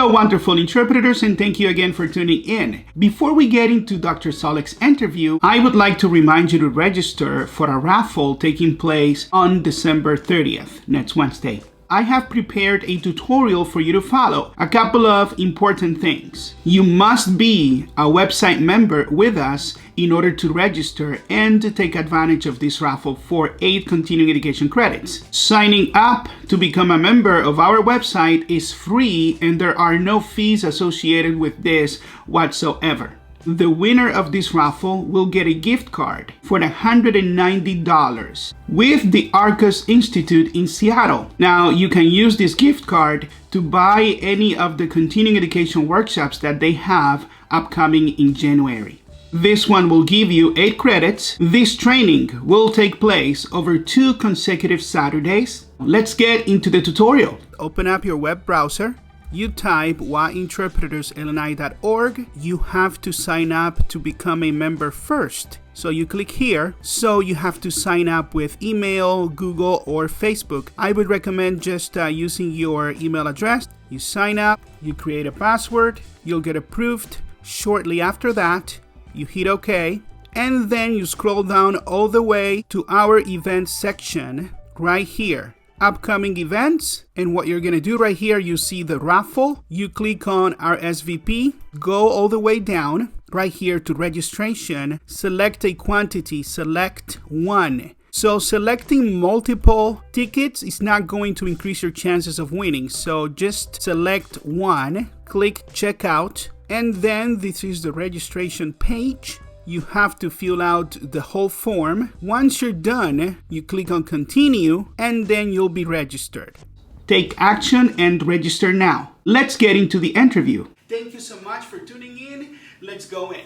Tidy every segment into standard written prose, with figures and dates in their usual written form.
Hello, wonderful interpreters, and thank you again for tuning in. Before we get into Dr. Soleck's interview, I would like to remind you to register for a raffle taking place on December 30th, next Wednesday. I have prepared a tutorial for you to follow. A couple of important things. You must be a website member with us in order to register and to take advantage of this raffle for 8 continuing education credits. Signing up to become a member of our website is free and there are no fees associated with this whatsoever. The winner of this raffle will get a gift card for $190 with the Arcus Institute in Seattle. Now, you can use this gift card to buy any of the continuing education workshops that they have upcoming in January. This one will give you 8 credits. This training will take place over 2 consecutive Saturdays. Let's get into the tutorial. Open up your web browser. You type yinterpreterslni.org. You have to sign up to become a member first. So you click here. So you have to sign up with email, Google, or Facebook. I would recommend just using your email address. You sign up, you create a password, you'll get approved. Shortly after that, you hit OK. And then you scroll down all the way to our events section right here. Upcoming events, and what you're gonna do right here, you see the raffle. You click on RSVP, go all the way down right here to registration, select a quantity, select 1. So selecting multiple tickets is not going to increase your chances of winning. So just select 1, click checkout, and then this is the registration page. You have to fill out the whole form. Once you're done, you click on continue and then you'll be registered. Take action and register now. Let's get into the interview. Thank you so much for tuning in. Let's go in.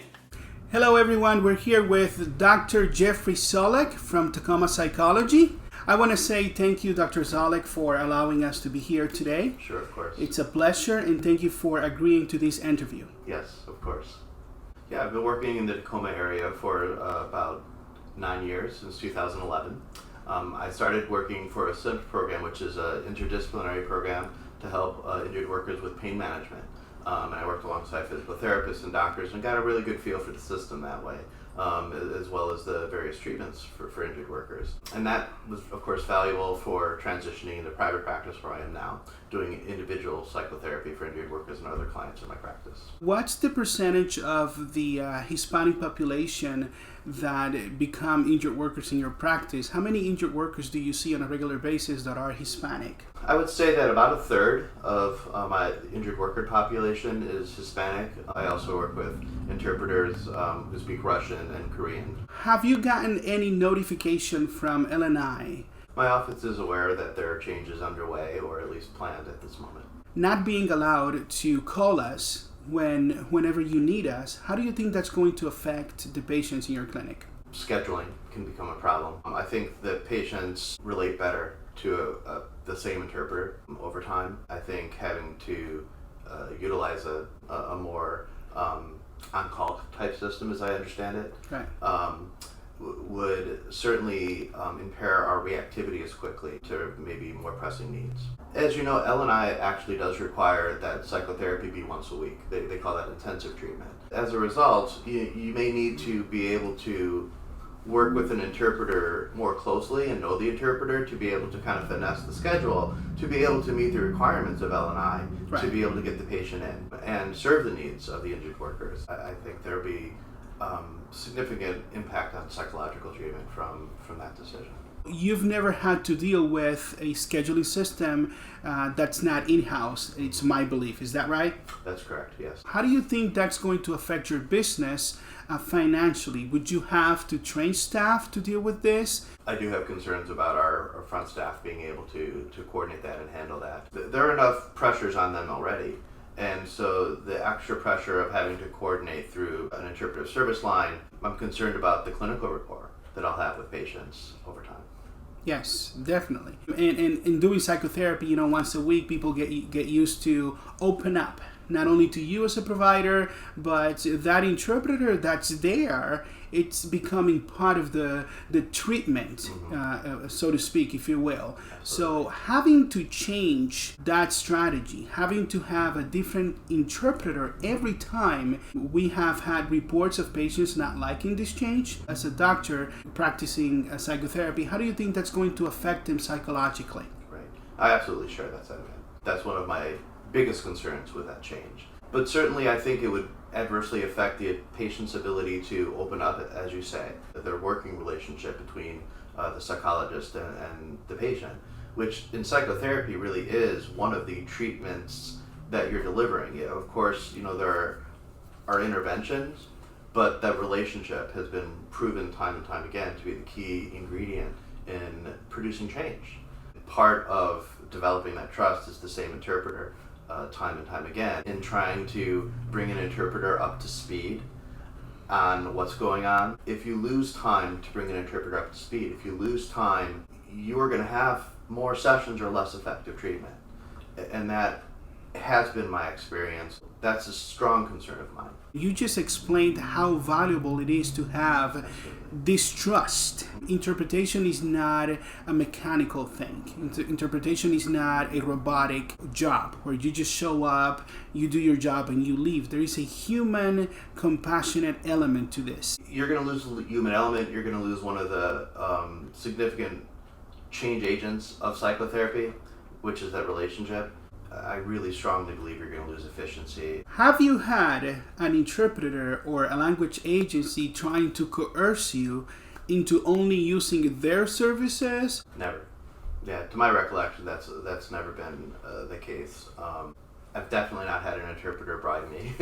Hello everyone, we're here with Dr. Geoffrey Soleck from Tacoma Psychology. I want to say thank you, Dr. Soleck, for allowing us to be here today. Sure, of course. It's a pleasure and thank you for agreeing to this interview. Yes, of course. Yeah, I've been working in the Tacoma area for about 9 years, since 2011. I started working for a SIMP program, which is an interdisciplinary program to help injured workers with pain management. And I worked alongside physical therapists and doctors and got a really good feel for the system that way, as well as the various treatments for injured workers. And that was, of course, valuable for transitioning into private practice where I am now, doing individual psychotherapy for injured workers and other clients in my practice. What's the percentage of the Hispanic population that become injured workers in your practice? How many injured workers do you see on a regular basis that are Hispanic? I would say that about 1/3 of my injured worker population is Hispanic. I also work with interpreters who speak Russian and Korean. Have you gotten any notification from LNI? My office is aware that there are changes underway, or at least planned at this moment. Not being allowed to call us whenever you need us, how do you think that's going to affect the patients in your clinic? Scheduling can become a problem. I think that patients relate better to the same interpreter over time. I think having to utilize a more on-call type system, as I understand it, right, would certainly impair our reactivity as quickly to maybe more pressing needs. As you know, L&I actually does require that psychotherapy be once a week. They call that intensive treatment. As a result, you may need to be able to work with an interpreter more closely and know the interpreter to be able to kind of finesse the schedule, to be able to meet the requirements of L&I, right, to be able to get the patient in and serve the needs of the injured workers. I think there'll be significant impact on psychological treatment from that decision. You've never had to deal with a scheduling system that's not in-house, it's my belief. Is that right? That's correct, yes. How do you think that's going to affect your business financially? Would you have to train staff to deal with this? I do have concerns about our front staff being able to coordinate that and handle that. There are enough pressures on them already. And so the extra pressure of having to coordinate through an interpretive service line, I'm concerned about the clinical rapport that I'll have with patients over time. Yes, definitely. And in doing psychotherapy, once a week, people get used to open up not only to you as a provider, but that interpreter that's there, it's becoming part of the treatment, so to speak, if you will. So having to change that strategy, having to have a different interpreter every time, we have had reports of patients not liking this change. As a doctor practicing psychotherapy, how do you think that's going to affect them psychologically? Right. I absolutely share that sentiment. That's one of my biggest concerns with that change. But certainly I think it would adversely affect the patient's ability to open up, as you say, their working relationship between the psychologist and the patient, which in psychotherapy really is one of the treatments that you're delivering. Yeah, of course, there are interventions, but that relationship has been proven time and time again to be the key ingredient in producing change. Part of developing that trust is the same interpreter time and time again in trying to bring an interpreter up to speed on what's going on. If you lose time to bring an interpreter up to speed, if you lose time, you are going to have more sessions or less effective treatment. And that has been my experience. That's a strong concern of mine. You just explained how valuable it is to have this trust. Interpretation is not a mechanical thing. Interpretation is not a robotic job where you just show up, you do your job, and you leave. There is a human, compassionate element to this. You're going to lose the human element. You're going to lose one of the significant change agents of psychotherapy, which is that relationship. I really strongly believe you're going to lose efficiency. Have you had an interpreter or a language agency trying to coerce you into only using their services? Never. Yeah, to my recollection, that's never been the case. I've definitely not had an interpreter bribe me.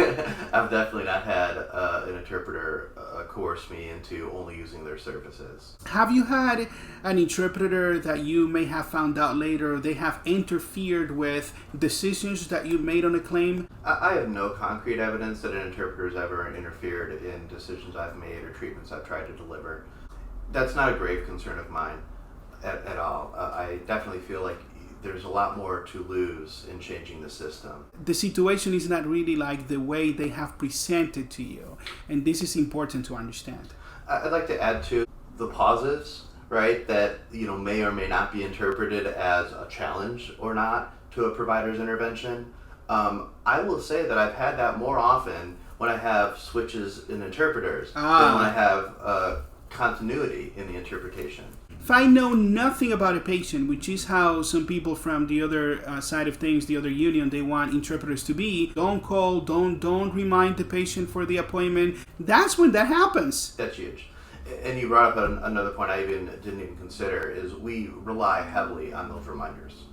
I've definitely not had an interpreter coerce me into only using their services. Have you had an interpreter that you may have found out later they have interfered with decisions that you made on a claim? I have no concrete evidence that an interpreter has ever interfered in decisions I've made or treatments I've tried to deliver. That's not a grave concern of mine at all. I definitely feel like there's a lot more to lose in changing the system. The situation is not really like the way they have presented to you, and this is important to understand. I'd like to add to the pauses, right, that may or may not be interpreted as a challenge or not to a provider's intervention. I will say that I've had that more often when I have switches in interpreters than when I have continuity in the interpretation. If I know nothing about a patient, which is how some people from the other side of things, the other union, they want interpreters to be, don't call, don't remind the patient for the appointment. That's when that happens. That's huge. And you brought up another point I didn't even consider, is we rely heavily on those reminders.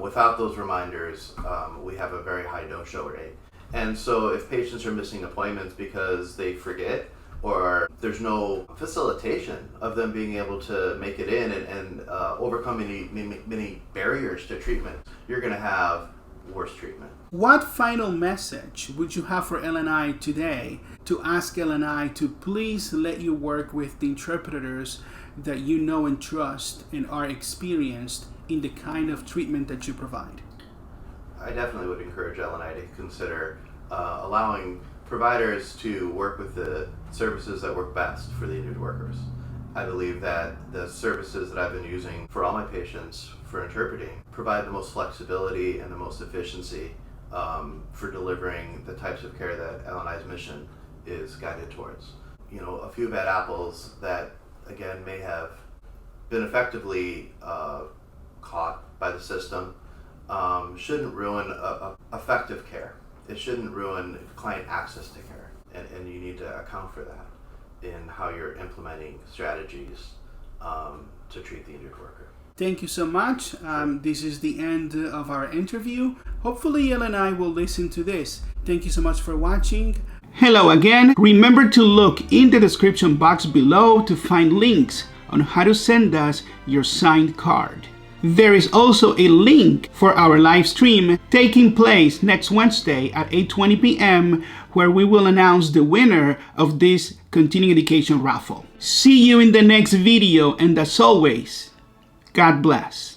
Without those reminders, we have a very high no-show rate. And so if patients are missing appointments because they forget, or there's no facilitation of them being able to make it in and overcome many barriers to treatment, you're going to have worse treatment. What final message would you have for LNI today to ask LNI to please let you work with the interpreters that you know and trust and are experienced in the kind of treatment that you provide? I definitely would encourage LNI to consider allowing providers to work with the services that work best for the injured workers. I believe that the services that I've been using for all my patients for interpreting provide the most flexibility and the most efficiency for delivering the types of care that LNI's mission is guided towards. A few bad apples that, again, may have been effectively caught by the system shouldn't ruin effective care. It shouldn't ruin client access to care, and you need to account for that in how you're implementing strategies to treat the injured worker. Thank you so much. This is the end of our interview. Hopefully LNI will listen to this. Thank you so much for watching. Hello again. Remember to look in the description box below to find links on how to send us your signed card. There is also a link for our live stream taking place next Wednesday at 8:20 p.m. where we will announce the winner of this continuing education raffle. See you in the next video, and as always, God bless.